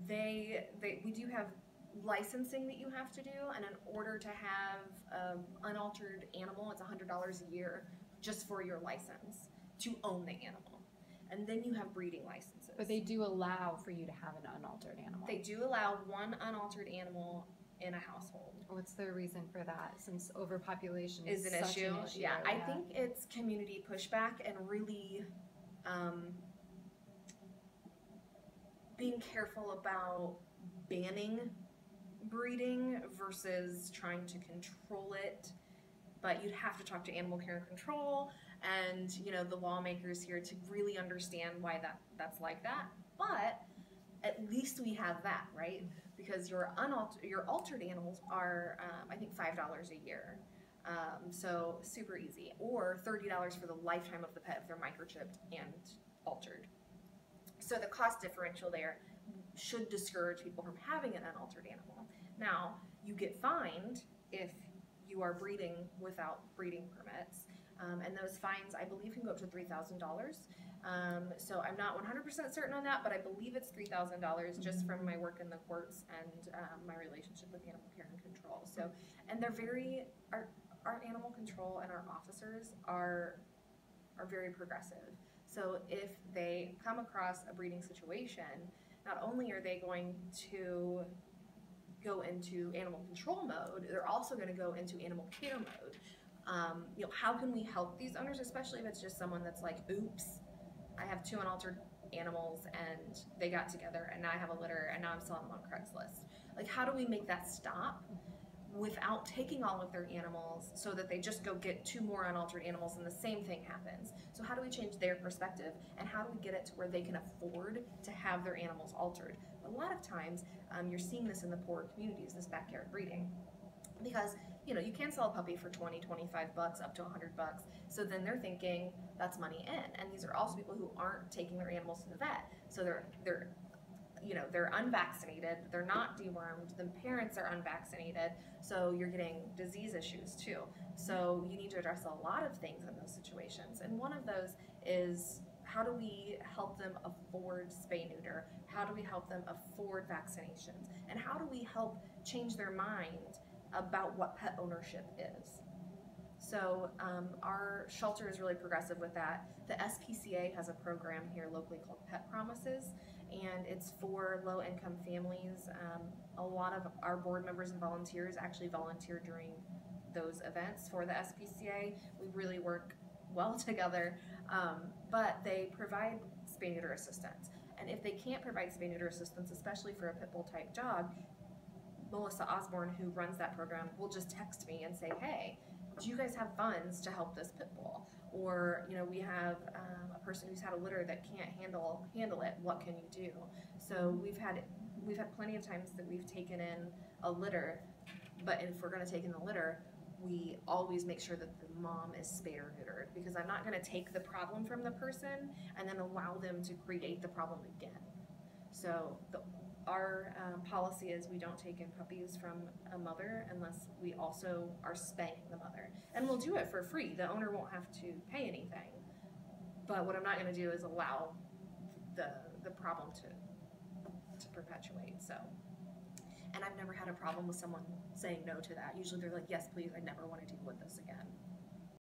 We do have licensing that you have to do, and in order to have unaltered animal, it's $100 a year just for your license to own the animal. And then you have breeding licenses. But they do allow for you to have an unaltered animal. They do allow one unaltered animal in a household. What's the reason for that? Since overpopulation is an such issue. an issue. Yeah, I think it's community pushback and really being careful about banning breeding versus trying to control it. But you'd have to talk to Animal Care and Control and, you know, the lawmakers here to really understand why that's like that. But at least we have that, right? Because your altered animals are, I think, $5 a year. So super easy. Or $30 for the lifetime of the pet if they're microchipped and altered. So the cost differential there should discourage people from having an unaltered animal. Now, you get fined if you are breeding without breeding permits. And those fines, I believe, can go up to $3,000. So I'm not 100% certain on that, but I believe it's $3,000 just from my work in the courts and my relationship with Animal Care and Control. So, and they're our animal control and our officers are very progressive. So if they come across a breeding situation, not only are they going to go into animal control mode, they're also going to go into animal care mode. You know, how can we help these owners, especially if it's just someone that's like, oops, I have 2 unaltered animals and they got together and now I have a litter and now I'm selling them on Craigslist. Like, how do we make that stop without taking all of their animals so that they just go get 2 more unaltered animals and the same thing happens? So how do we change their perspective, and how do we get it to where they can afford to have their animals altered? A lot of times you're seeing this in the poorer communities, this backyard breeding, because you know, you can sell a puppy for 20, 25 bucks up to 100 bucks. So then they're thinking that's money in. And these are also people who aren't taking their animals to the vet. So they're you know, they're unvaccinated, they're not dewormed, the parents are unvaccinated, so you're getting disease issues too. So you need to address a lot of things in those situations. And one of those is, how do we help them afford spay-neuter? How do we help them afford vaccinations? And how do we help change their mind about what pet ownership is? So our shelter is really progressive with that. The SPCA has a program here locally called Pet Promises, and it's for low-income families. A lot of our board members and volunteers actually volunteer during those events for the SPCA. We really work well together, but they provide spay-neuter assistance. And if they can't provide spay-neuter assistance, especially for a pit bull type dog, Melissa Osborne, who runs that program, will just text me and say, hey, do you guys have funds to help this pit bull? Or, you know, we have a person who's had a litter that can't handle it. What can you do? So we've had plenty of times that we've taken in a litter, but if we're going to take in the litter, we always make sure that the mom is spayed or neutered, because I'm not going to take the problem from the person and then allow them to create the problem again. So our policy is we don't take in puppies from a mother unless we also are spaying the mother. And we'll do it for free. The owner won't have to pay anything. But what I'm not going to do is allow the problem to perpetuate. So, and I've never had a problem with someone saying no to that. Usually they're like, yes, please, I never want to deal with this again.